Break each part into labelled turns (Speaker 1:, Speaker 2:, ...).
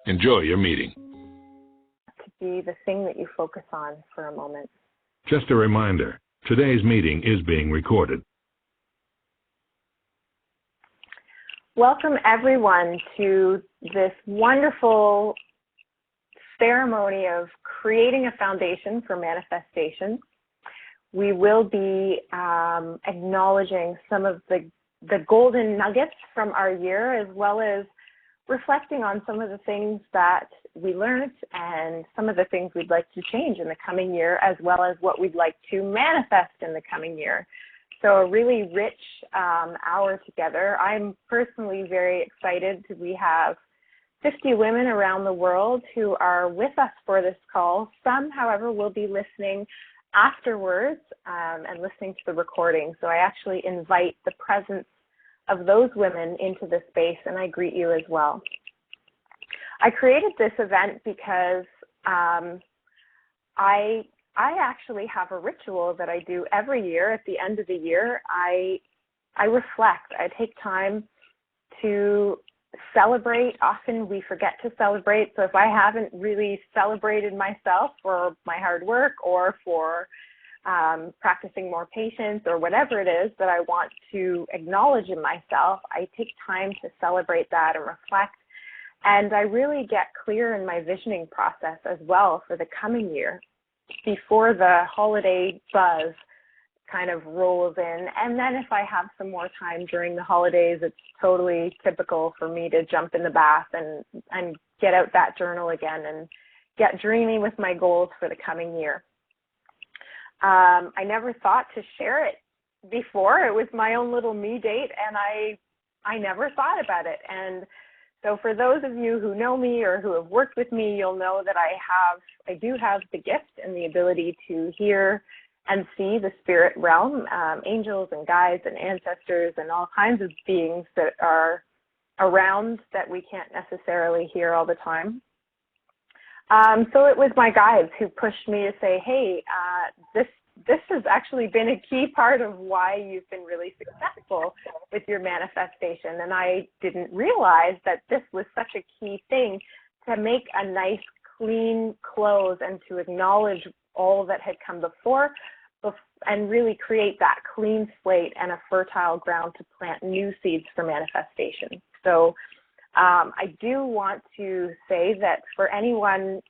Speaker 1: Enjoy your meeting.
Speaker 2: To be the thing that you focus on for a moment.
Speaker 1: Just a reminder, today's meeting is being recorded.
Speaker 2: Welcome everyone to this wonderful ceremony of creating a foundation for manifestation. We will be acknowledging some of the golden nuggets from our year, as well as reflecting on some of the things that we learned and some of the things we'd like to change in the coming year, as well as what we'd like to manifest in the coming year. So a really rich hour together. I'm personally very excited. We have 50 women around the world who are with us for this call. Some, however, will be listening afterwards and listening to the recording. So I actually invite the presence of those women into the space, and I greet you as well. I created this event because I actually have a ritual that I do every year. At the end of the year, I reflect. I take time to celebrate. Often we forget to celebrate. So if I haven't really celebrated myself for my hard work or for practicing more patience or whatever it is that I want to acknowledge in myself, I take time to celebrate that and reflect. And I really get clear in my visioning process as well for the coming year before the holiday buzz kind of rolls in. And then if I have some more time during the holidays, it's totally typical for me to jump in the bath and get out that journal again and get dreamy with my goals for the coming year. I never thought to share it before. It was my own little me date, and I never thought about it. And so for those of you who know me or who have worked with me, you'll know that I do have the gift and the ability to hear and see the spirit realm, angels and guides and ancestors and all kinds of beings that are around that we can't necessarily hear all the time. So it was my guides who pushed me to say, hey, this has actually been a key part of why you've been really successful with your manifestation. And I didn't realize that this was such a key thing to make a nice, clean close and to acknowledge all that had come before and really create that clean slate and a fertile ground to plant new seeds for manifestation. So I do want to say that for anyone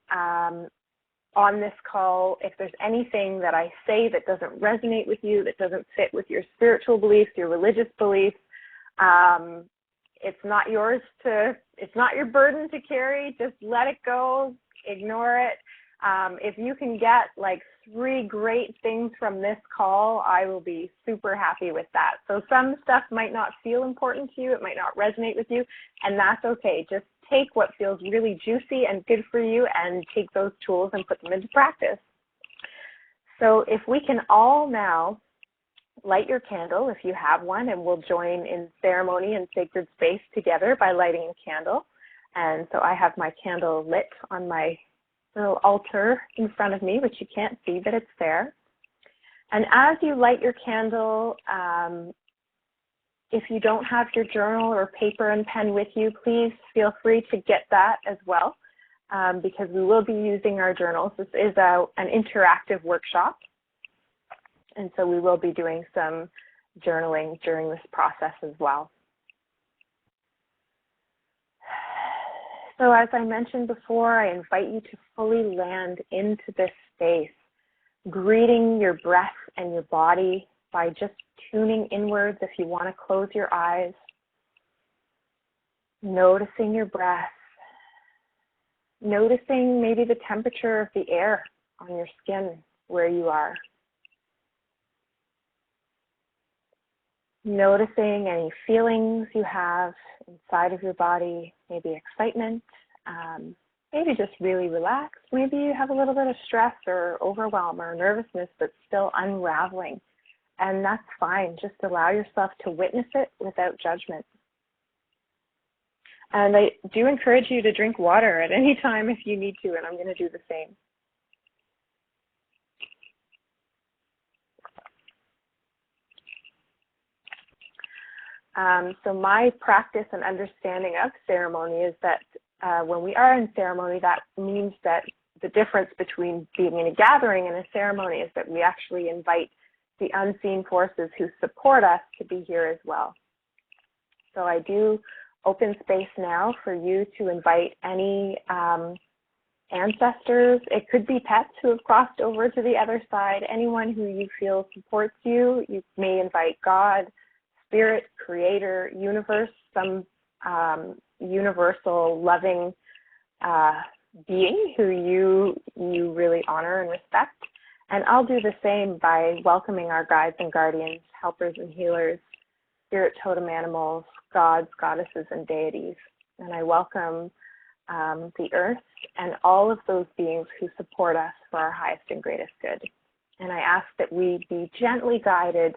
Speaker 2: on this call, if there's anything that I say that doesn't resonate with you, that doesn't fit with your spiritual beliefs, your religious beliefs, it's not it's not your burden to carry. Just let it go, ignore it. If you can get like 3 great things from this call, I will be super happy with that. So some stuff might not feel important to you, it might not resonate with you, and that's okay. Just take what feels really juicy and good for you and take those tools and put them into practice. So if we can all now light your candle if you have one, and we'll join in ceremony and sacred space together by lighting a candle. And so I have my candle lit on my little altar in front of me, which you can't see, but it's there. And as you light your candle, if you don't have your journal or paper and pen with you, please feel free to get that as well, because we will be using our journals. This is an interactive workshop, and so we will be doing some journaling during this process as well. So as I mentioned before, I invite you to fully land into this space, greeting your breath and your body by just tuning inwards. If you want to close your eyes, noticing your breath, noticing maybe the temperature of the air on your skin where you are. Noticing any feelings you have inside of your body, maybe excitement, maybe just really relaxed. Maybe you have a little bit of stress or overwhelm or nervousness that's still unraveling. And that's fine. Just allow yourself to witness it without judgment. And I do encourage you to drink water at any time if you need to, and I'm going to do the same. So my practice and understanding of ceremony is that when we are in ceremony, that means that the difference between being in a gathering and a ceremony is that we actually invite the unseen forces who support us to be here as well. So I do open space now for you to invite any ancestors. It could be pets who have crossed over to the other side, anyone who you feel supports you. You may invite God, Spirit, Creator, Universe, some universal loving being who you really honor and respect. And I'll do the same by welcoming our guides and guardians, helpers and healers, spirit totem animals, gods, goddesses, and deities. And I welcome the earth and all of those beings who support us for our highest and greatest good. And I ask that we be gently guided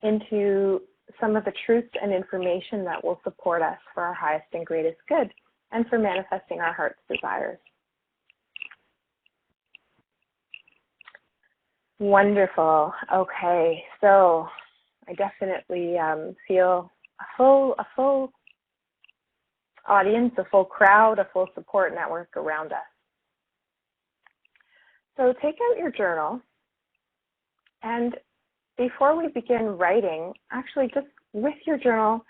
Speaker 2: into some of the truths and information that will support us for our highest and greatest good and for manifesting our heart's desires. Wonderful. Okay, so I definitely feel a full audience, a full crowd, a full support network around us. So take out your journal, and before we begin writing, actually just with your journal,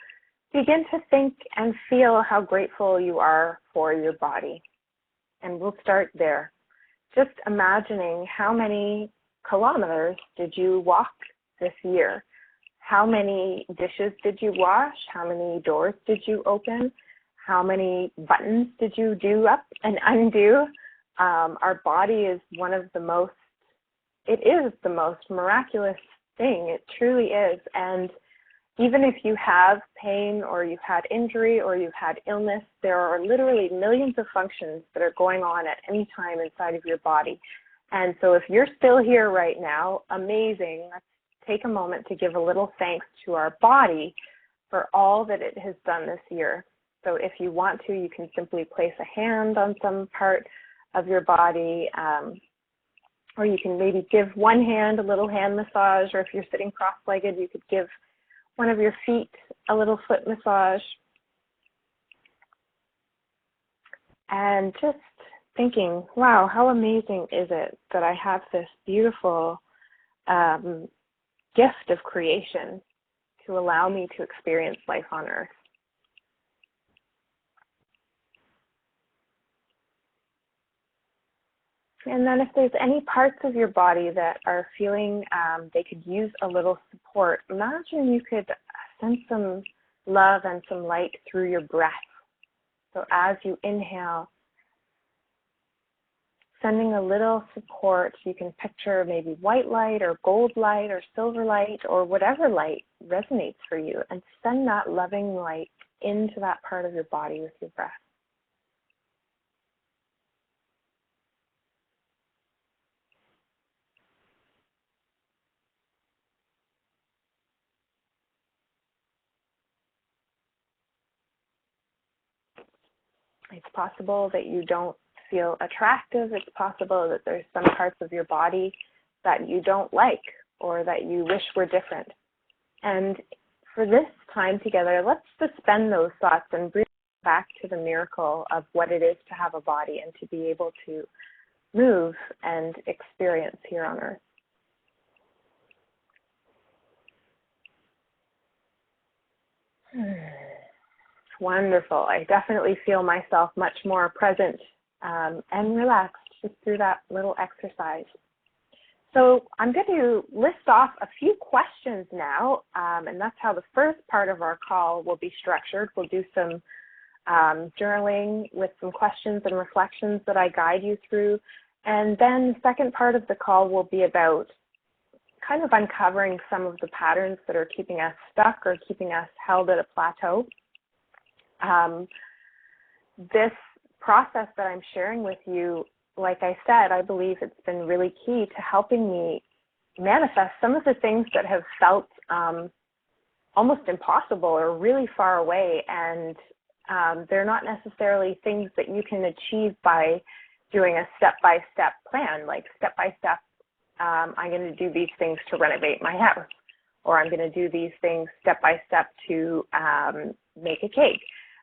Speaker 2: begin to think and feel how grateful you are for your body. And we'll start there. Just imagining how many kilometers did you walk this year? How many dishes did you wash? How many doors did you open? How many buttons did you do up and undo? Our body is it is the most miraculous thing. It truly is. And even if you have pain or you've had injury or you've had illness, there are literally millions of functions that are going on at any time inside of your body. And so if you're still here right now, amazing. Let's take a moment to give a little thanks to our body for all that it has done this year. So if you want to, you can simply place a hand on some part of your body, or you can maybe give one hand a little hand massage, or if you're sitting cross-legged, you could give one of your feet a little foot massage. And just thinking, wow, how amazing is it that I have this beautiful gift of creation to allow me to experience life on Earth. And then if there's any parts of your body that are feeling they could use a little support, imagine you could send some love and some light through your breath. So as you inhale, sending a little support, you can picture maybe white light or gold light or silver light or whatever light resonates for you, and send that loving light into that part of your body with your breath. It's possible that you don't feel attractive. It's possible that there's some parts of your body that you don't like or that you wish were different. And for this time together, let's suspend those thoughts and bring back to the miracle of what it is to have a body and to be able to move and experience here on Earth. Wonderful. I definitely feel myself much more present and relaxed just through that little exercise. So I'm going to list off a few questions now, and that's how the first part of our call will be structured. We'll do some journaling with some questions and reflections that I guide you through. And then the second part of the call will be about kind of uncovering some of the patterns that are keeping us stuck or keeping us held at a plateau. This process that I'm sharing with you, like I said, I believe it's been really key to helping me manifest some of the things that have felt almost impossible or really far away. And they're not necessarily things that you can achieve by doing a step-by-step plan, like step-by-step, I'm going to do these things to renovate my house, or I'm going to do these things step-by-step to make a cake.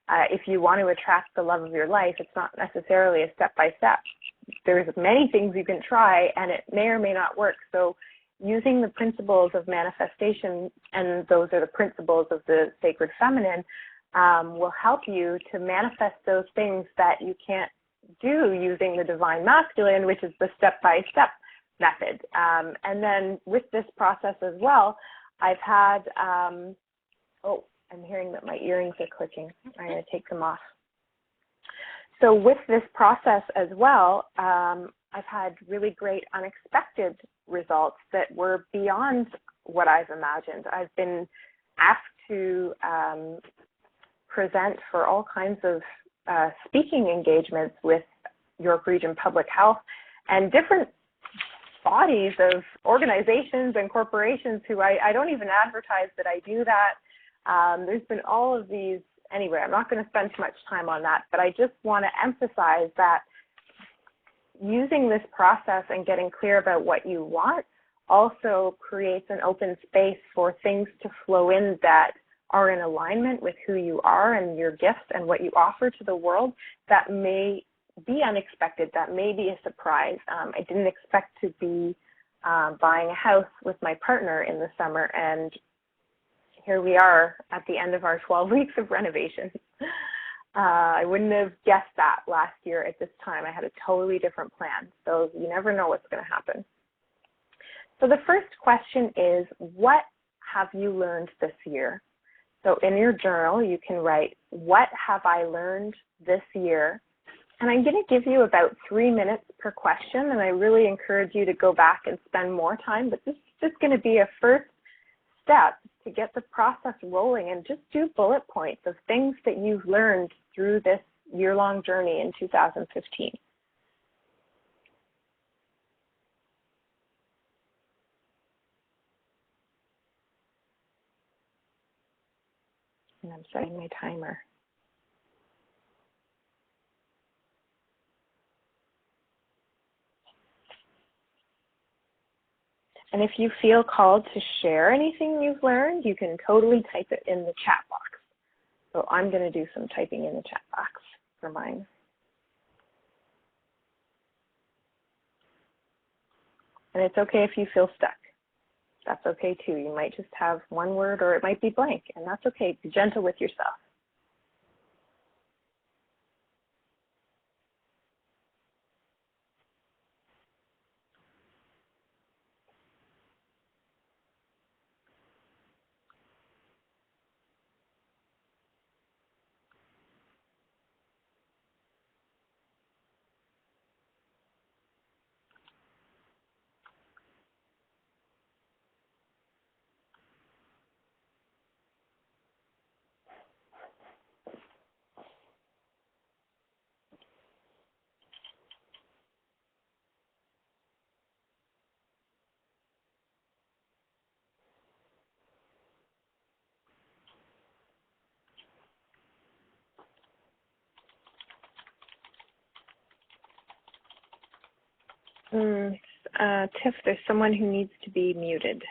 Speaker 2: If you want to attract the love of your life, it's not necessarily a step-by-step. There's many things you can try, and it may or may not work. So using the principles of manifestation, and those are the principles of the sacred feminine, will help you to manifest those things that you can't do using the divine masculine, which is the step-by-step method. And then with this process as well, I've had, oh, I'm hearing that my earrings are clicking. I'm going to take them off. So with this process as well, I've had really great unexpected results that were beyond what I've imagined. I've been asked to present for all kinds of speaking engagements with York Region Public Health and different bodies of organizations and corporations who I don't even advertise that I do that. There's been all of these. Anyway, I'm not going to spend too much time on that, but I just want to emphasize that using this process and getting clear about what you want also creates an open space for things to flow in that are in alignment with who you are and your gifts and what you offer to the world that may be unexpected, that may be a surprise. I didn't expect to be buying a house with my partner in the summer, and here we are at the end of our 12 weeks of renovation. I wouldn't have guessed that last year at this time. I had a totally different plan. So you never know what's going to happen. So the first question is, what have you learned this year? So in your journal, you can write, what have I learned this year? And I'm going to give you about 3 minutes per question, and I really encourage you to go back and spend more time, but this is just going to be a first step to get the process rolling, and just do bullet points of things that you've learned through this year-long journey in 2015. And I'm setting my timer. And if you feel called to share anything you've learned, you can totally type it in the chat box. So I'm going to do some typing in the chat box for mine. And it's okay if you feel stuck. That's okay too. You might just have one word, or it might be blank, and that's okay. Be gentle with yourself. Tiff, there's someone who needs to be muted.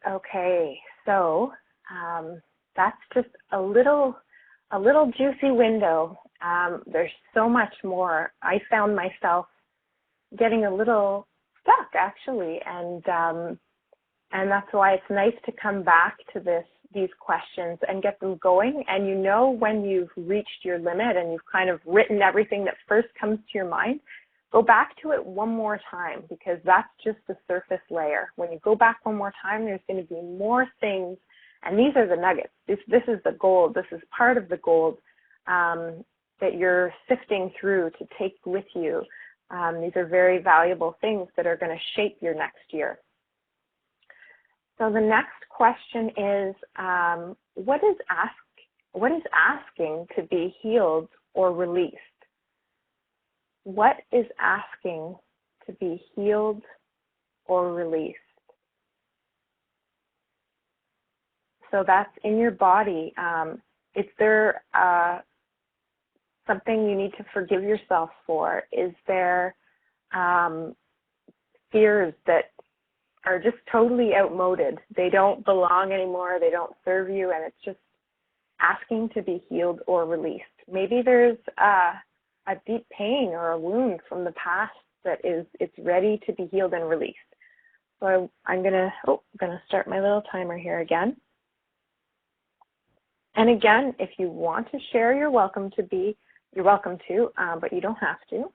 Speaker 2: Okay, so that's just a little juicy window. There's so much more. I found myself getting a little stuck actually, and that's why it's nice to come back to these questions and get them going. And you know when you've reached your limit and you've kind of written everything that first comes to your mind, go back to it one more time, because that's just the surface layer. When you go back one more time, there's going to be more things, and these are the nuggets. This is the gold. This is part of the gold that you're sifting through to take with you. These are very valuable things that are going to shape your next year. So the next question is, what is asking to be healed or released? What is asking to be healed or released? So that's in your body. Is there something you need to forgive yourself for? Is there fears that are just totally outmoded? They don't belong anymore. They don't serve you, and it's just asking to be healed or released. Maybe there's a deep pain or a wound from the past that it's ready to be healed and released. So I'm gonna start my little timer here again. And again, if you want to share, you're welcome to, but you don't have to.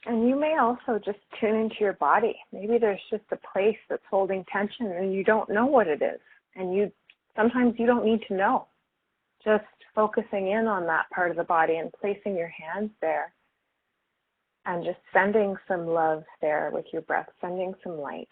Speaker 2: And you may also just tune into your body. Maybe there's just a place that's holding tension and you don't know what it is. And sometimes you don't need to know. Just focusing in on that part of the body and placing your hands there and just sending some love there with your breath, sending some light.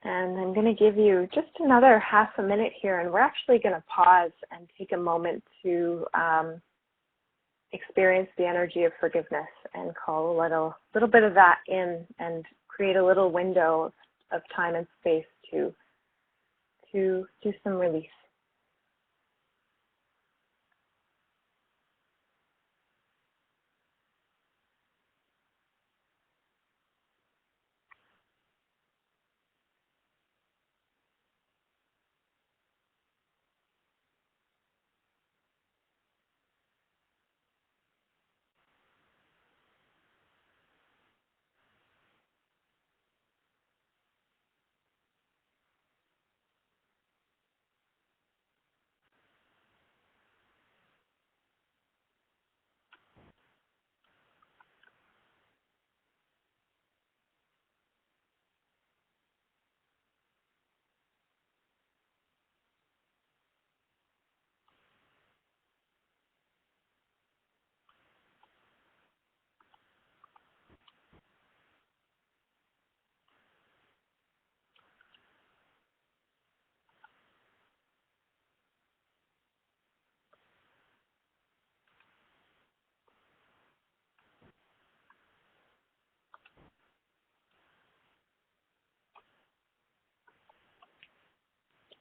Speaker 2: And I'm going to give you just another half a minute here, and we're actually going to pause and take a moment to experience the energy of forgiveness and call a little bit of that in and create a little window of time and space to do some release.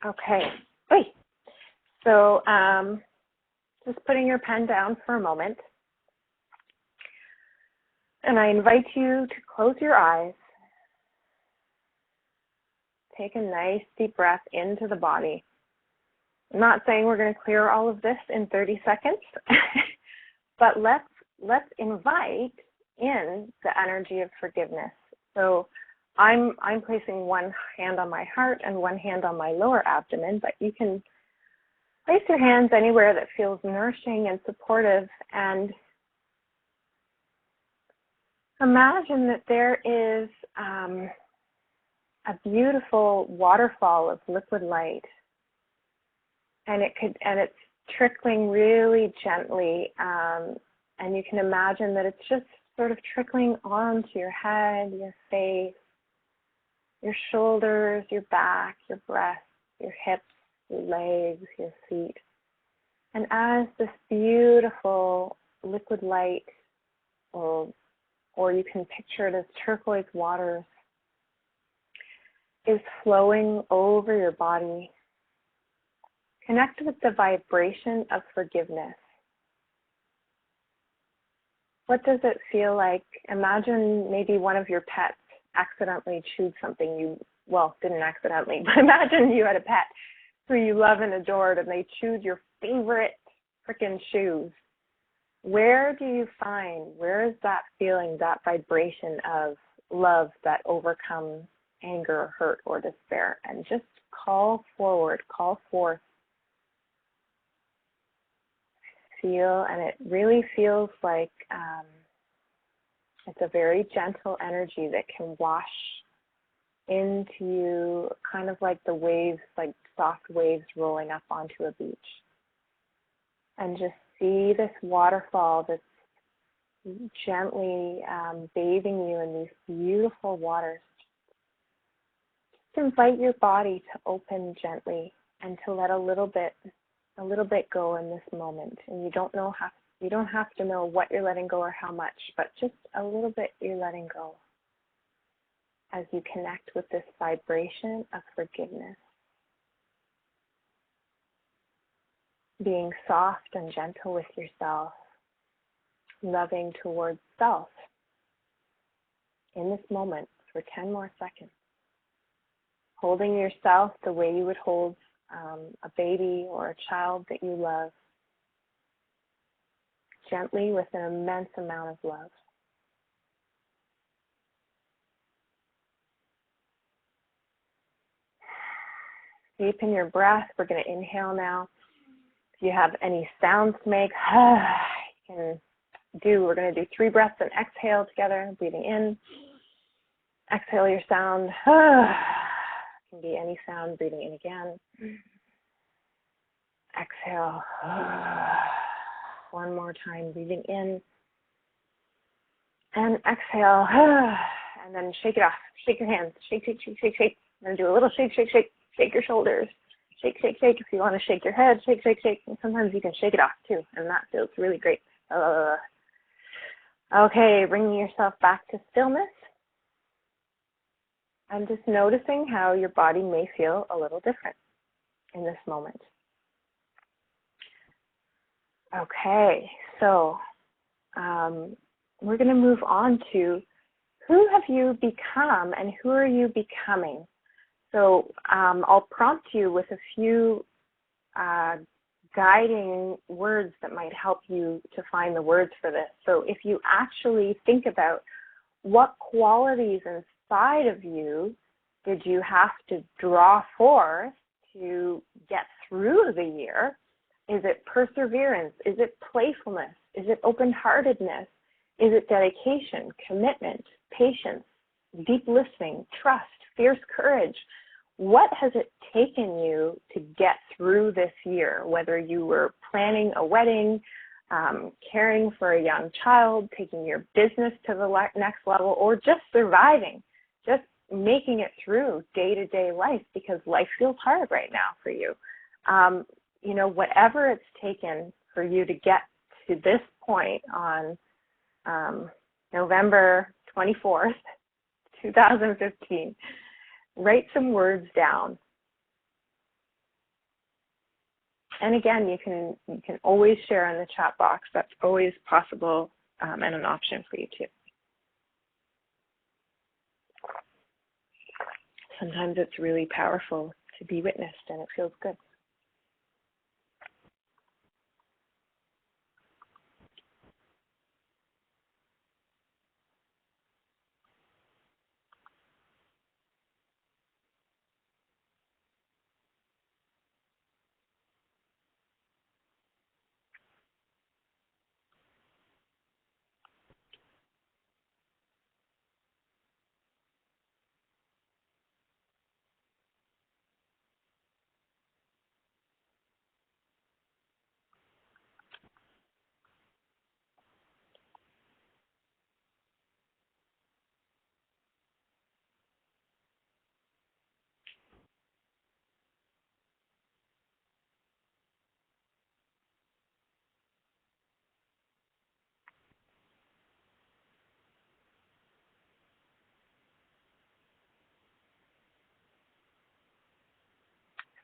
Speaker 2: Okay. Wait. So just putting your pen down for a moment. And I invite you to close your eyes. Take a nice deep breath into the body. I'm not saying we're going to clear all of this in 30 seconds, but let's invite in the energy of forgiveness. So I'm placing one hand on my heart and one hand on my lower abdomen, but you can place your hands anywhere that feels nourishing and supportive, and imagine that there is a beautiful waterfall of liquid light, and it's trickling really gently, and you can imagine that it's just sort of trickling onto your head, your face, your shoulders, your back, your breast, your hips, your legs, your feet. And as this beautiful liquid light, or you can picture it as turquoise waters, is flowing over your body, connect with the vibration of forgiveness. What does it feel like? Imagine maybe one of your pets accidentally chewed something didn't accidentally, but imagine you had a pet who you love and adored and they chewed your favorite freaking shoes. Where is that feeling, that vibration of love that overcomes anger, hurt, or despair? And just call forth. Feel, and it really feels like it's a very gentle energy that can wash into you, kind of like the waves, like soft waves rolling up onto a beach. And just see this waterfall that's gently bathing you in these beautiful waters. Just invite your body to open gently and to let a little bit go in this moment. And you don't have to know what you're letting go or how much, but just a little bit you're letting go as you connect with this vibration of forgiveness. Being soft and gentle with yourself, loving towards self in this moment for 10 more seconds. Holding yourself the way you would hold a baby or a child that you love, gently with an immense amount of love. Deepen your breath. We're going to inhale now. If you have any sounds to make, we're going to do 3 breaths and exhale together, breathing in. Exhale your sound. Can be any sound, breathing in again. Exhale. One more time, breathing in. And exhale. And then shake it off. Shake your hands. Shake, shake, shake, shake, shake. I'm going to do a little shake, shake, shake. Shake your shoulders. Shake, shake, shake. If you want to shake your head, shake, shake, shake. And sometimes you can shake it off too, and that feels really great. Okay, bringing yourself back to stillness. I'm just noticing how your body may feel a little different in this moment. Okay, so we're going to move on to who have you become and who are you becoming? So I'll prompt you with a few guiding words that might help you to find the words for this. So if you actually think about what qualities inside of you did you have to draw forth to get through the year? Is it perseverance? Is it playfulness? Is it open-heartedness? Is it dedication, commitment, patience, deep listening, trust, fierce courage? What has it taken you to get through this year, whether you were planning a wedding, caring for a young child, taking your business to the next level, or just surviving, just making it through day-to-day life because life feels hard right now for you. Whatever it's taken for you to get to this point on November 24th, 2015, write some words down And again, you can always share in the chat box. That's always possible and an option for you too. Sometimes it's really powerful to be witnessed and it feels good.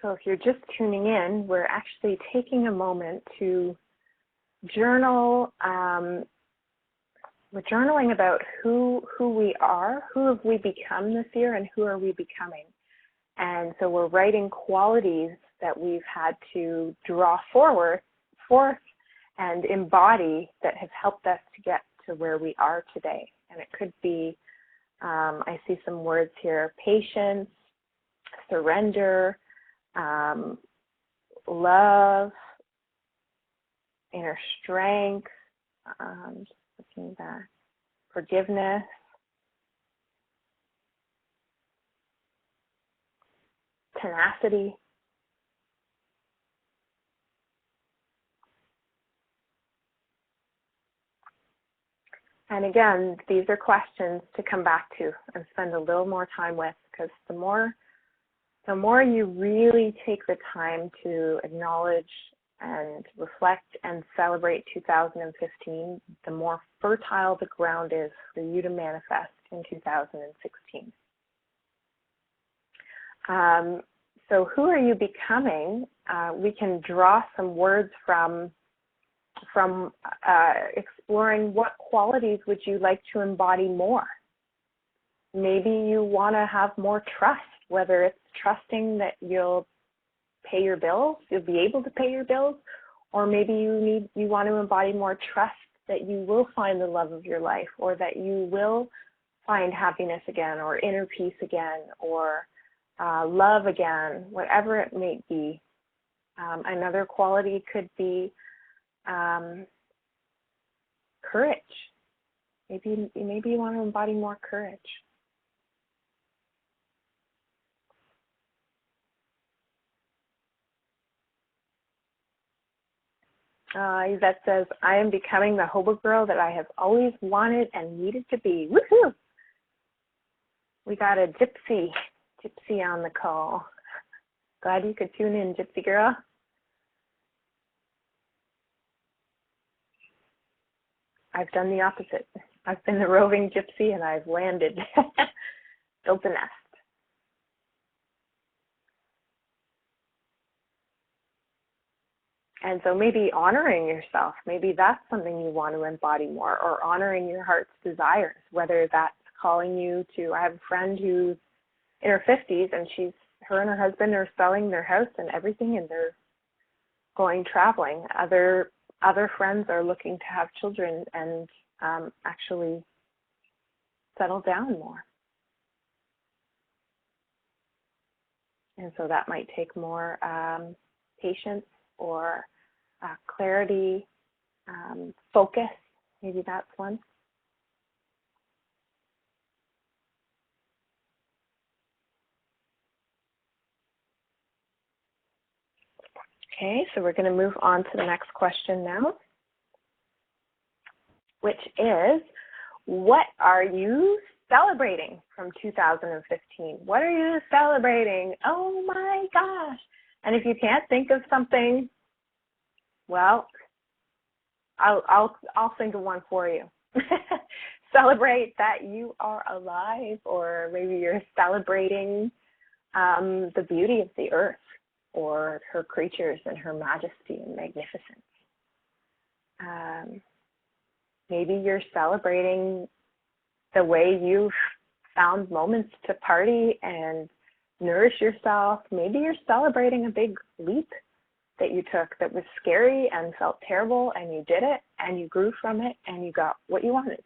Speaker 2: So if you're just tuning in, we're actually taking a moment to journal. We're journaling about who we are, who have we become this year, and who are we becoming. And so we're writing qualities that we've had to draw forth and embody that have helped us to get to where we are today. And it could be, I see some words here, patience, surrender, love, inner strength, just looking back, forgiveness, tenacity. And again, these are questions to come back to and spend a little more time with, because the more you really take the time to acknowledge and reflect and celebrate 2015, the more fertile the ground is for you to manifest in 2016. So who are you becoming? We can draw some words from exploring what qualities would you like to embody more. Maybe you want to have more trust, whether it's trusting that you'll pay your bills, you'll be able to pay your bills, or maybe you want to embody more trust that you will find the love of your life, or that you will find happiness again, or inner peace again, or love again, whatever it may be. Another quality could be courage. Maybe you want to embody more courage. Yvette says, I am becoming the hobo girl that I have always wanted and needed to be. Woohoo! We got a gypsy on the call. Glad you could tune in, gypsy girl. I've done the opposite. I've been the roving gypsy and I've landed, built a nest. And so maybe honoring yourself, maybe that's something you want to embody more, or honoring your heart's desires, whether that's calling you to, I have a friend who's in her 50s and her and her husband are selling their house and everything, and they're going traveling. Other friends are looking to have children and actually settle down more. And so that might take more patience or clarity, focus. Maybe that's one. Okay, so we're going to move on to the next question now, which is, what are you celebrating from 2015? What are you celebrating? Oh my gosh. And if you can't think of something, well, I'll think of one for you. Celebrate that you are alive, or maybe you're celebrating the beauty of the earth. or her creatures and her majesty and magnificence. Maybe you're celebrating the way you've found moments to party and nourish yourself. Maybe you're celebrating a big leap that you took that was scary and felt terrible, and you did it and you grew from it and you got what you wanted.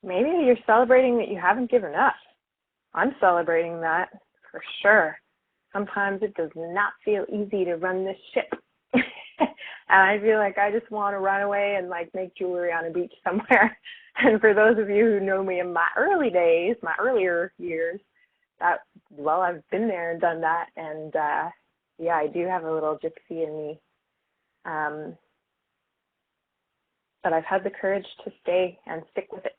Speaker 2: Maybe you're celebrating that you haven't given up. I'm celebrating that for sure. Sometimes it does not feel easy to run this ship. And I feel like I just want to run away and like make jewelry on a beach somewhere. And for those of you who know me in my early days, my earlier years, I've been there and done that. And yeah, I do have a little gypsy in me. But I've had the courage to stay and stick with it.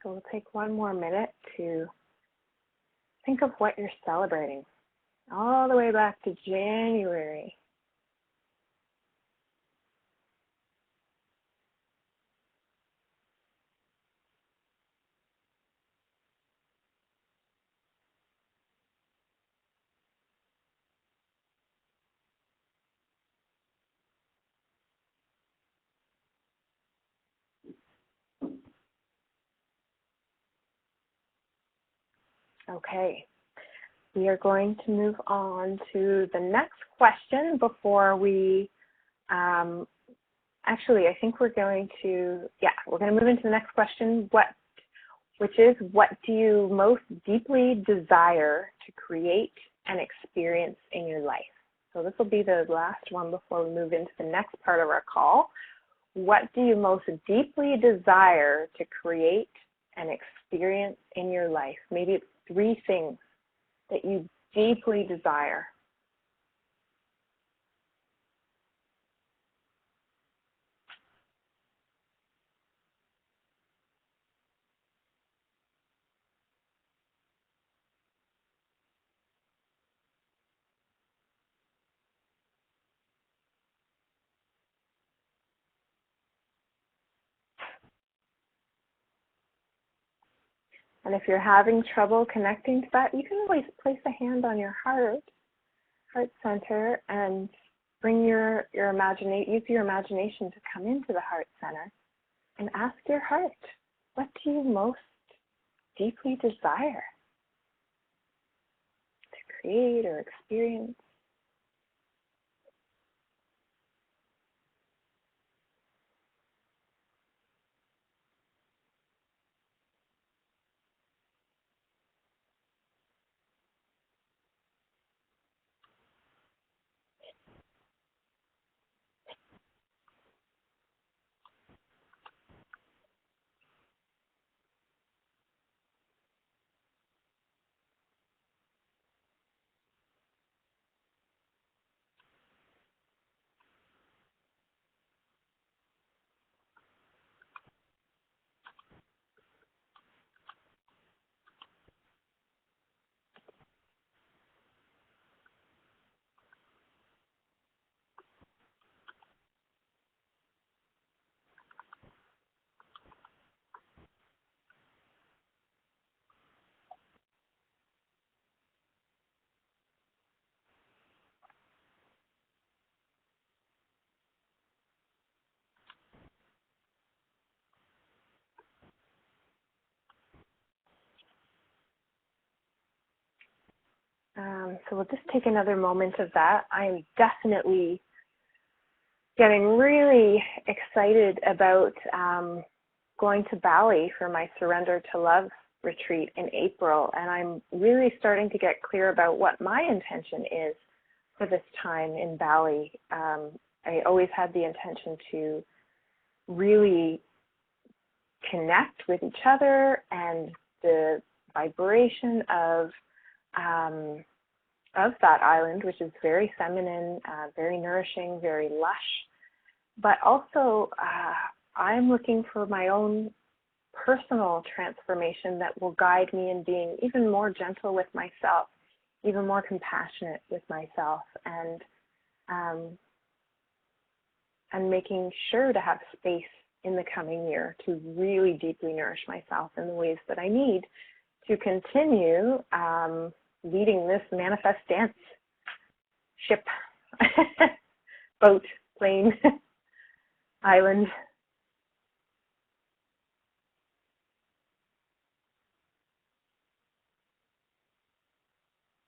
Speaker 2: So we'll take one more minute to think of what you're celebrating, all the way back to January. Okay, we are going to move on to the next question before we, actually, I think we're going to move into the next question, which is, what do you most deeply desire to create and experience in your life? So this will be the last one before we move into the next part of our call. What do you most deeply desire to create and experience in your life? Maybe it's 3 things that you deeply desire. And if you're having trouble connecting to that, you can always place a hand on your heart center, and bring use your imagination to come into the heart center and ask your heart, what do you most deeply desire to create or experience? So we'll just take another moment of that. I am definitely getting really excited about going to Bali for my Surrender to Love retreat in April, and I'm really starting to get clear about what my intention is for this time in Bali. I always had the intention to really connect with each other and the vibration of that island, which is very feminine, very nourishing, very lush. But also, I'm looking for my own personal transformation that will guide me in being even more gentle with myself, even more compassionate with myself, and making sure to have space in the coming year to really deeply nourish myself in the ways that I need to continue leading this manifest dance ship, boat, plane, island.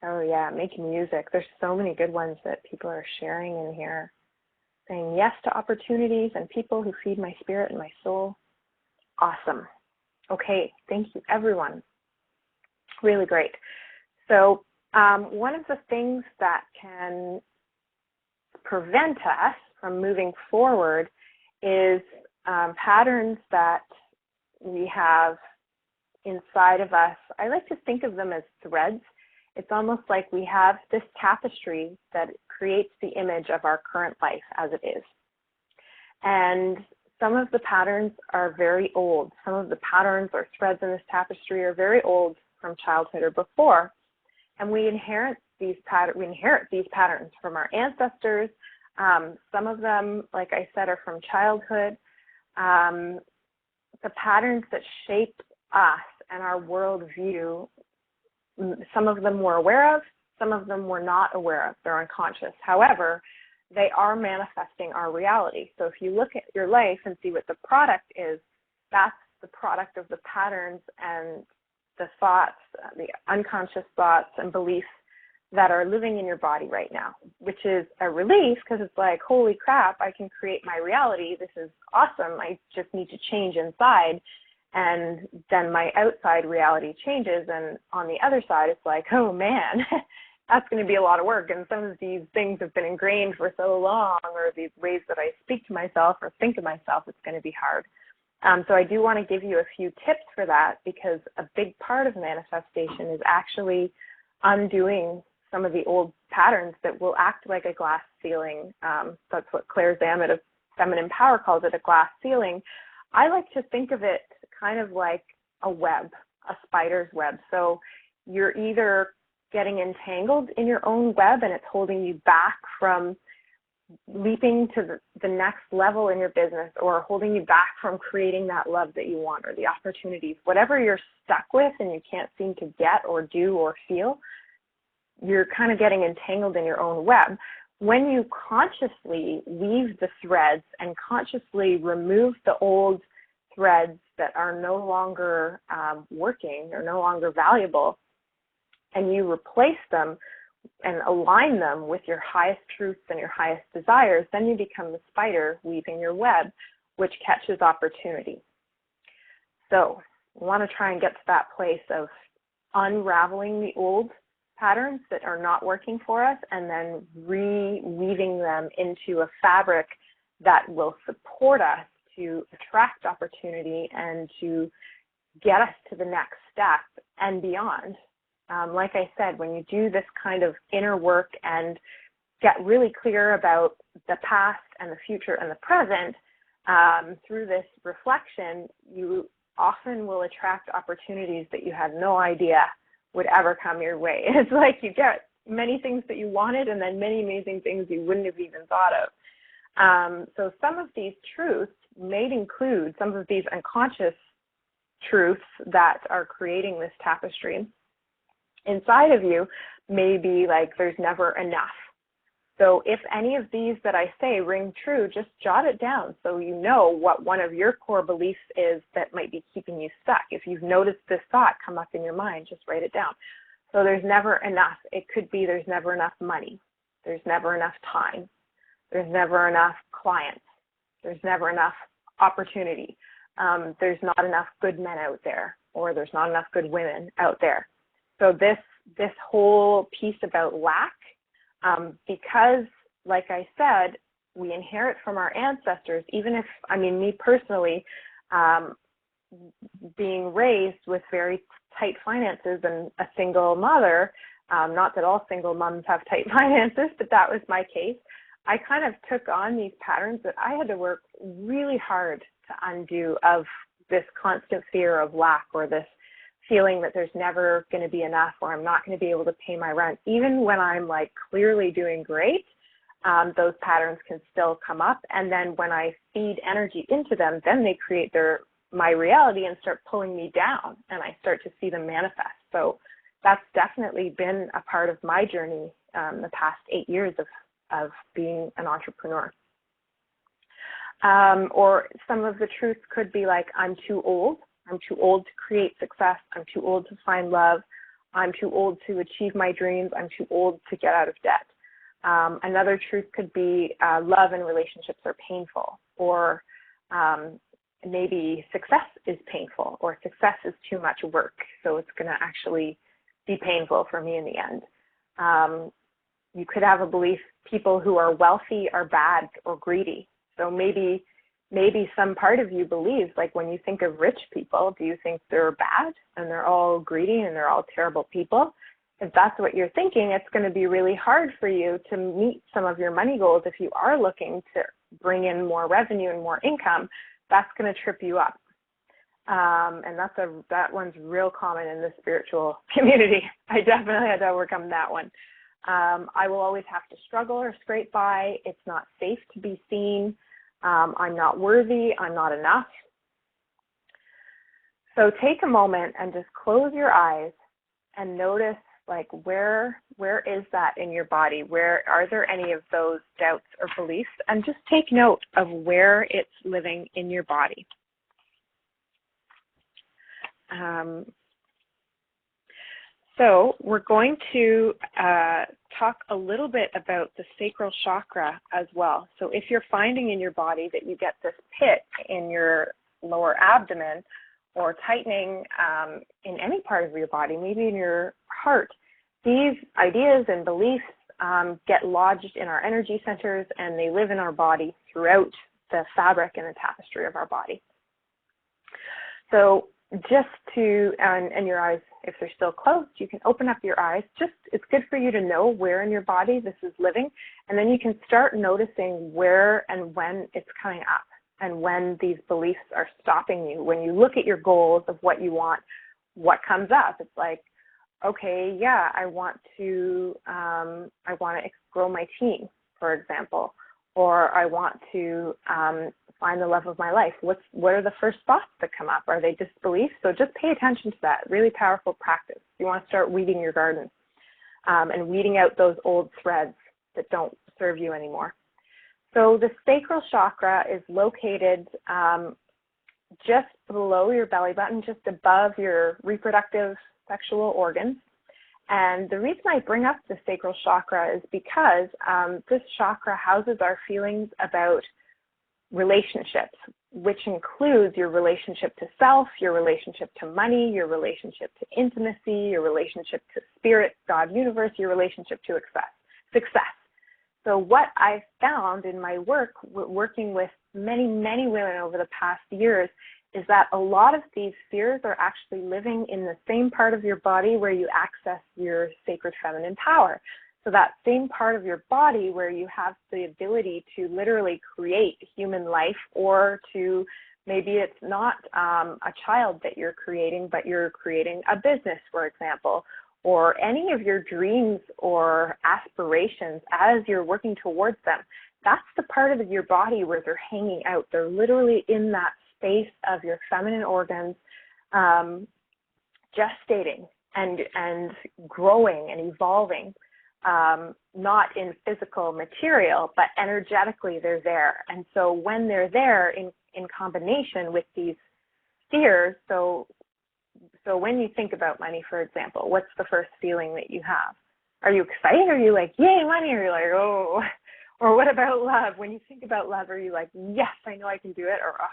Speaker 2: Oh yeah, making music. There's so many good ones that people are sharing in here. Saying yes to opportunities and people who feed my spirit and my soul. Awesome. Okay, thank you everyone. Really great. So one of the things that can prevent us from moving forward is patterns that we have inside of us. I like to think of them as threads. It's almost like we have this tapestry that creates the image of our current life as it is. And some of the patterns are very old. Some of the patterns or threads in this tapestry are very old from childhood or before. And we inherit these patterns from our ancestors. Some of them, like I said, are from childhood. The patterns that shape us and our worldview, some of them we're aware of, some of them we're not aware of. They're unconscious. However, they are manifesting our reality. So if you look at your life and see what the product is, that's the product of the patterns and the thoughts, the unconscious thoughts and beliefs that are living in your body right now, which is a relief because it's like, holy crap, I can create my reality. This is awesome. I just need to change inside. And then my outside reality changes. And on the other side, it's like, oh man, that's going to be a lot of work. And some of these things have been ingrained for so long, or these ways that I speak to myself or think of myself, it's going to be hard. So I do want to give you a few tips for that, because a big part of manifestation is actually undoing some of the old patterns that will act like a glass ceiling. That's what Claire Zammit of Feminine Power calls it, a glass ceiling. I like to think of it kind of like a web, a spider's web. So you're either getting entangled in your own web and it's holding you back from leaping to the next level in your business, or holding you back from creating that love that you want or the opportunities. Whatever you're stuck with and you can't seem to get or do or feel, you're kind of getting entangled in your own web. When you consciously weave the threads and consciously remove the old threads that are no longer working or no longer valuable, and you replace them and align them with your highest truths and your highest desires, then you become the spider weaving your web, which catches opportunity. So we want to try and get to that place of unraveling the old patterns that are not working for us and then reweaving them into a fabric that will support us to attract opportunity and to get us to the next step and beyond. Like I said, when you do this kind of inner work and get really clear about the past and the future and the present through this reflection, you often will attract opportunities that you had no idea would ever come your way. It's like you get many things that you wanted and then many amazing things you wouldn't have even thought of. So some of these truths may include some of these unconscious truths that are creating this tapestry inside of you. May be like there's never enough. So if any of these that I say ring true, just jot it down so you know what one of your core beliefs is that might be keeping you stuck. If you've noticed this thought come up in your mind, just write it down. So there's never enough. It could be there's never enough money. There's never enough time. There's never enough clients. There's never enough opportunity. There's not enough good men out there, or there's not enough good women out there. So this whole piece about lack, because, like I said, we inherit from our ancestors, even if, I mean, me personally, being raised with very tight finances and a single mother, not that all single moms have tight finances, but that was my case. I kind of took on these patterns that I had to work really hard to undo, of this constant fear of lack, or this feeling that there's never going to be enough, or I'm not going to be able to pay my rent. Even when I'm like clearly doing great, those patterns can still come up. And then when I feed energy into them, then they create my reality and start pulling me down, and I start to see them manifest. So that's definitely been a part of my journey the past 8 years of being an entrepreneur. Or some of the truths could be like, I'm too old. I'm too old to create success. I'm too old to find love. I'm too old to achieve my dreams. I'm too old to get out of debt. Another truth could be love and relationships are painful, or maybe success is painful, or success is too much work, so it's going to actually be painful for me in the end. You could have a belief people who are wealthy are bad or greedy. So maybe some part of you believes, like, when you think of rich people, do you think they're bad and they're all greedy and they're all terrible people? If that's what you're thinking, it's going to be really hard for you to meet some of your money goals. If you are looking to bring in more revenue and more income, that's going to trip you up. And that one's real common in the spiritual community. I definitely had to overcome that one. I will always have to struggle or scrape by. It's not safe to be seen. I'm not worthy. I'm not enough. So take a moment and just close your eyes and notice, like, where is that in your body? Where are there any of those doubts or beliefs? And just take note of where it's living in your body. So we're going to talk a little bit about the sacral chakra as well. So if you're finding in your body that you get this pit in your lower abdomen, or tightening in any part of your body, maybe in your heart, these ideas and beliefs get lodged in our energy centers, and they live in our body throughout the fabric and the tapestry of our body. So just to, and your eyes, if they're still closed, you can open up your eyes. It's good for you to know where in your body this is living, and then you can start noticing where and when it's coming up, and when these beliefs are stopping you. When you look at your goals of what you want, what comes up? It's like, okay, yeah, I want to grow my team, for example, or I want to find the love of my life. What are the first thoughts that come up? Are they disbeliefs? So just pay attention to that. Really powerful practice. You want to start weeding your garden and weeding out those old threads that don't serve you anymore. So the sacral chakra is located just below your belly button, just above your reproductive sexual organs. And the reason I bring up the sacral chakra is because this chakra houses our feelings about relationships, which includes your relationship to self, your relationship to money, your relationship to intimacy, your relationship to spirit, God, universe, your relationship to success. So what I've found in my work, working with many, many women over the past years, is that a lot of these fears are actually living in the same part of your body where you access your sacred feminine power. So that same part of your body where you have the ability to literally create human life, or to, maybe it's not a child that you're creating, but you're creating a business, for example, or any of your dreams or aspirations as you're working towards them. That's the part of your body where they're hanging out. They're literally in that space of your feminine organs, gestating and growing and evolving, not in physical material, but energetically they're there. And so when they're there in combination with these fears, so So when you think about money, for example, what's the first feeling that you have? Are you excited? Are you like, yay, money? Or are you like, oh? Or what about love? When you think about love, are you like, yes, I know I can do it? Or, oh,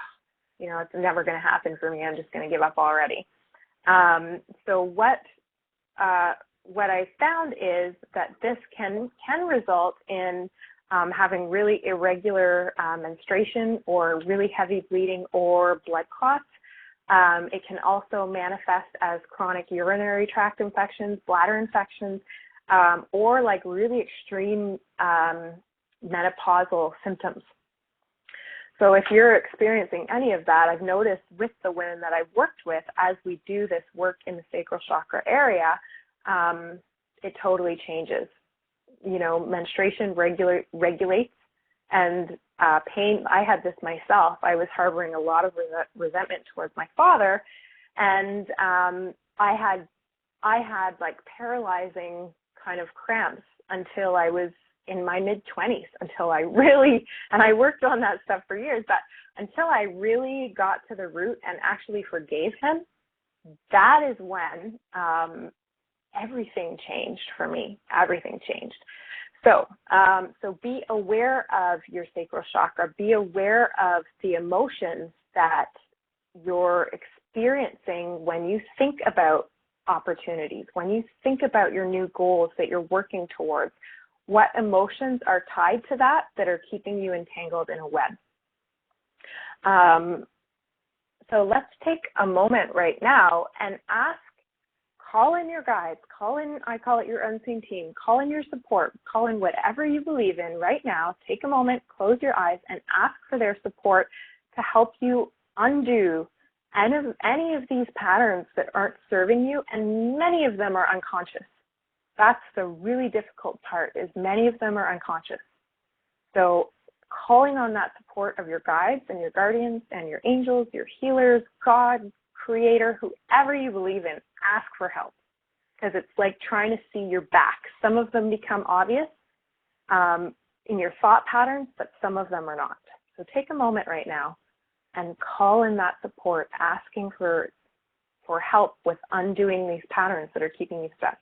Speaker 2: you know, it's never going to happen for me. I'm just going to give up already. So what I found is that this can result in having really irregular menstruation or really heavy bleeding or blood clots. It can also manifest as chronic urinary tract infections, bladder infections, or like really extreme menopausal symptoms. So if you're experiencing any of that, I've noticed with the women that I've worked with, as we do this work in the sacral chakra area, it totally changes. You know, menstruation regulates, and pain. I had this myself. I was harboring a lot of resentment towards my father, and I had like paralyzing kind of cramps until I was in my mid-20s, until I really, and I worked on that stuff for years, but until I really got to the root and actually forgave him, that is when everything changed for me. Everything changed. So, so be aware of your sacral chakra. Be aware of the emotions that you're experiencing when you think about opportunities, when you think about your new goals that you're working towards. What emotions are tied to that are keeping you entangled in a web? So let's take a moment right now and call in your guides, call in, I call it your unseen team, call in your support, call in whatever you believe in right now. Take a moment, close your eyes, and ask for their support to help you undo any of these patterns that aren't serving you, and many of them are unconscious. That's the really difficult part, is many of them are unconscious. So calling on that support of your guides and your guardians and your angels, your healers, God, Creator, whoever you believe in, ask for help, because it's like trying to see your back. Some of them become obvious in your thought patterns, but some of them are not. So take a moment right now and call in that support, asking for help with undoing these patterns that are keeping you stuck.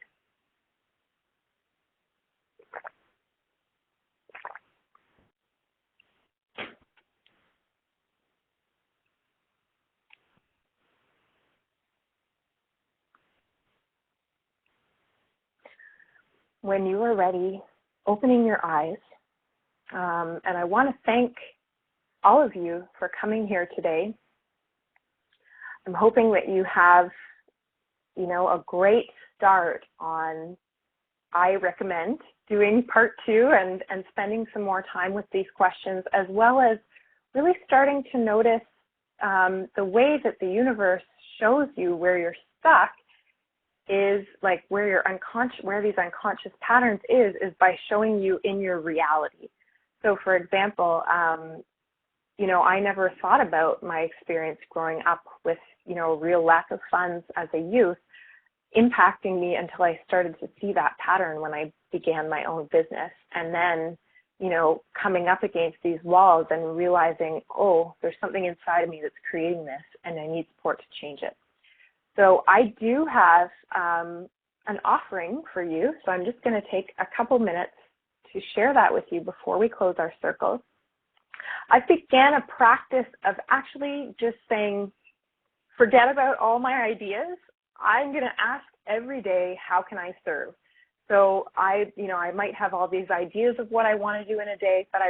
Speaker 2: When you are ready, opening your eyes, and I want to thank all of you for coming here today. I'm hoping that you have, you know, a great start on, I recommend doing part 2 and spending some more time with these questions, as well as really starting to notice the way that the universe shows you where you're stuck is like where your unconscious, where these unconscious patterns is by showing you in your reality. So for example, you know, I never thought about my experience growing up with, you know, a real lack of funds as a youth impacting me until I started to see that pattern when I began my own business. And then, you know, coming up against these walls and realizing, oh, there's something inside of me that's creating this and I need support to change it. So I do have an offering for you. So I'm just going to take a couple minutes to share that with you before we close our circles. I began a practice of actually just saying, forget about all my ideas. I'm going to ask every day, how can I serve? So I might have all these ideas of what I want to do in a day, but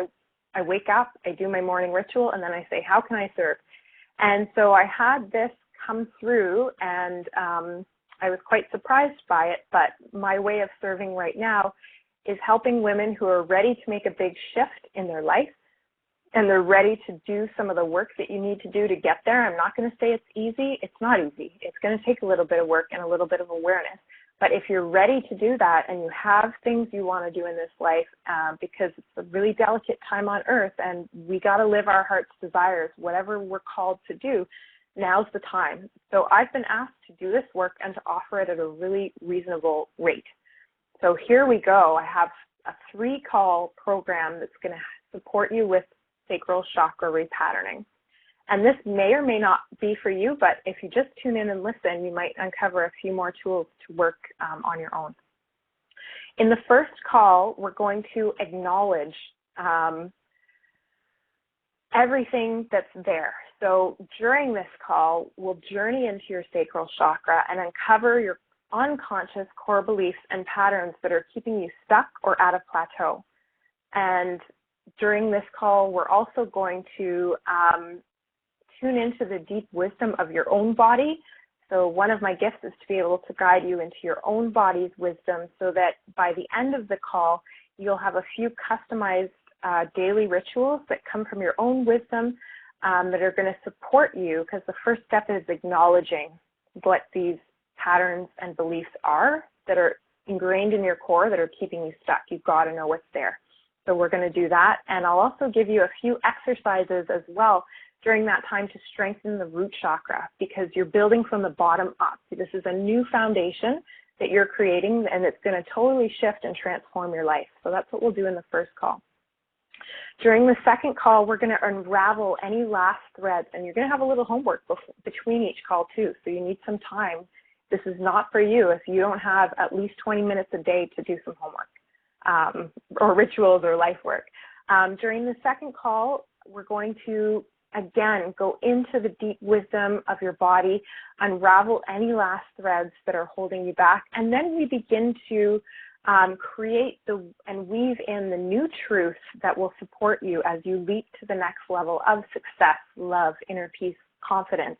Speaker 2: I wake up, I do my morning ritual, and then I say, how can I serve? And so I had this come through, and I was quite surprised by it, but my way of serving right now is helping women who are ready to make a big shift in their life, and they're ready to do some of the work that you need to do to get there. I'm not going to say it's easy. It's not easy. It's going to take a little bit of work and a little bit of awareness. But if you're ready to do that and you have things you want to do in this life, because it's a really delicate time on earth and we got to live our heart's desires, whatever we're called to do, now's the time. So I've been asked to do this work and to offer it at a really reasonable rate. So here we go. I have a 3-call program that's going to support you with sacral chakra repatterning. And this may or may not be for you, but if you just tune in and listen, you might uncover a few more tools to work on your own. In the first call, we're going to acknowledge everything that's there. So during this call, we'll journey into your sacral chakra and uncover your unconscious core beliefs and patterns that are keeping you stuck or at a plateau. And during this call, we're also going to tune into the deep wisdom of your own body. So one of my gifts is to be able to guide you into your own body's wisdom so that by the end of the call, you'll have a few customized daily rituals that come from your own wisdom that are going to support you, because the first step is acknowledging what these patterns and beliefs are that are ingrained in your core that are keeping you stuck. You've got to know what's there. So we're going to do that. And I'll also give you a few exercises as well during that time to strengthen the root chakra, because you're building from the bottom up. This is a new foundation that you're creating, and it's going to totally shift and transform your life. So that's what we'll do in the first call. During the second call, we're going to unravel any last threads, and you're going to have a little homework between each call too, so you need some time. This is not for you if you don't have at least 20 minutes a day to do some homework or rituals or life work. During the second call, we're going to, again, go into the deep wisdom of your body, unravel any last threads that are holding you back, and then we begin to create and weave in the new truth that will support you as you leap to the next level of success, love, inner peace, confidence.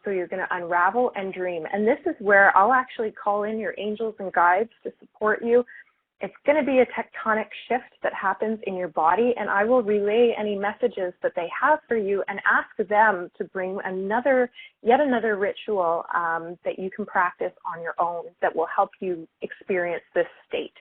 Speaker 2: So you're going to unravel and dream. And this is where I'll actually call in your angels and guides to support you. It's going to be a tectonic shift that happens in your body, and I will relay any messages that they have for you and ask them to bring yet another ritual that you can practice on your own that will help you experience this state.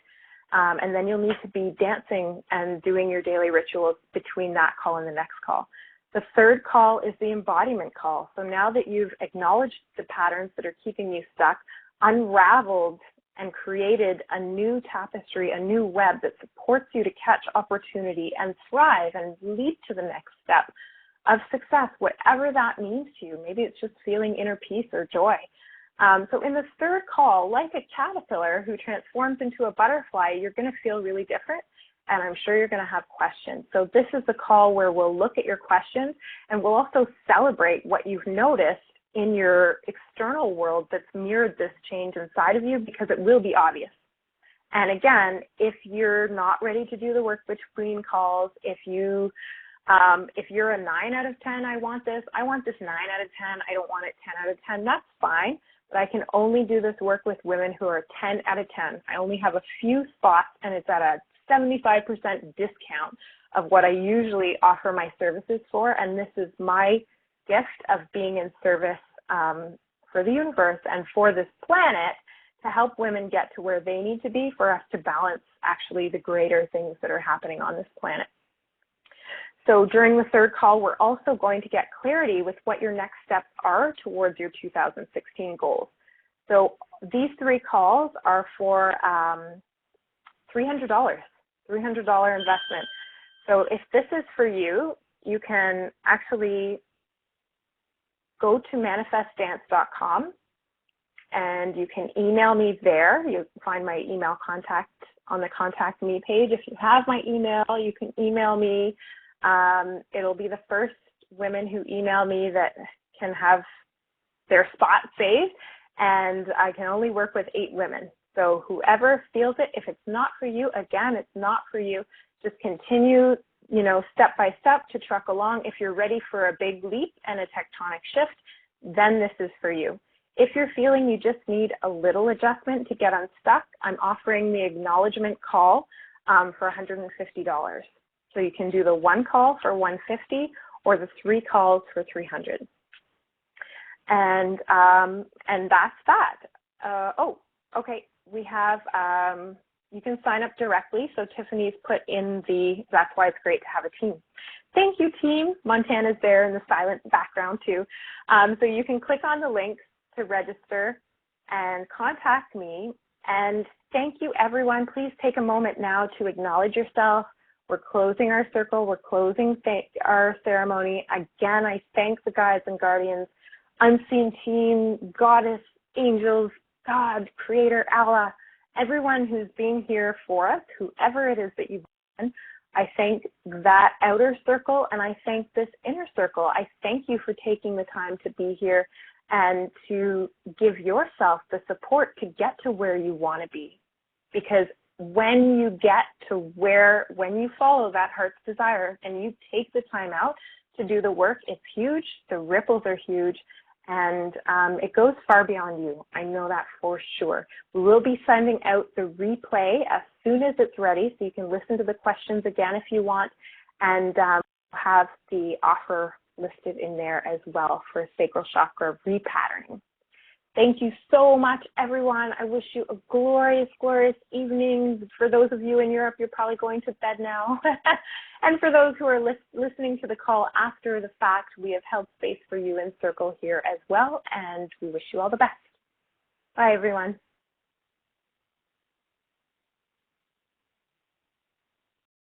Speaker 2: And then you'll need to be dancing and doing your daily rituals between that call and the next call. The third call is the embodiment call. So now that you've acknowledged the patterns that are keeping you stuck, unraveled and created a new tapestry, a new web that supports you to catch opportunity and thrive and leap to the next step of success, whatever that means to you. Maybe it's just feeling inner peace or joy. So in the third call, like a caterpillar who transforms into a butterfly, you're going to feel really different, and I'm sure you're going to have questions. So this is the call where we'll look at your questions, and we'll also celebrate what you've noticed in your external world that's mirrored this change inside of you, because it will be obvious. And again, if you're not ready to do the work between calls, if you're a 9 out of 10, I want this 9 out of 10, I don't want it 10 out of 10, that's fine. But I can only do this work with women who are 10 out of 10. I only have a few spots, and it's at a 75% discount of what I usually offer my services for. And this is my gift of being in service for the universe and for this planet to help women get to where they need to be for us to balance actually the greater things that are happening on this planet. So during the third call, we're also going to get clarity with what your next steps are towards your 2016 goals. So these 3 calls are for $300 investment. So if this is for you, you can actually go to manifestdance.com and you can email me there. You can find my email contact on the Contact Me page. If you have my email, you can email me. It'll be the first women who email me that can have their spot saved, and I can only work with 8 women. So whoever feels it, if it's not for you, again, it's not for you. Just continue, step by step to truck along. If you're ready for a big leap and a tectonic shift, then this is for you. If you're feeling you just need a little adjustment to get unstuck, I'm offering the acknowledgement call for $150. So you can do the 1 call for $150 or the 3 calls for $300. And that's that. Okay. We have, you can sign up directly. So Tiffany's put in that's why it's great to have a team. Thank you, team. Montana's there in the silent background too. So you can click on the links to register and contact me. And thank you, everyone. Please take a moment now to acknowledge yourself, We're closing our circle. We're closing our ceremony. Again, I thank the guides and guardians, unseen team, goddess, angels, God, creator, Allah, everyone who's being here for us, whoever it is that you've done. I thank that outer circle, and I thank this inner circle. I thank you for taking the time to be here and to give yourself the support to get to where you want to be. Because when you get to when you follow that heart's desire and you take the time out to do the work, it's huge. The ripples are huge. And it goes far beyond you. I know that for sure. We will be sending out the replay as soon as it's ready, so you can listen to the questions again if you want, and have the offer listed in there as well for sacral chakra repatterning. Thank you so much, everyone. I wish you a glorious, glorious evening. For those of you in Europe, you're probably going to bed now. And for those who are listening to the call after the fact, we have held space for you in Circle here as well, and we wish you all the best. Bye, everyone.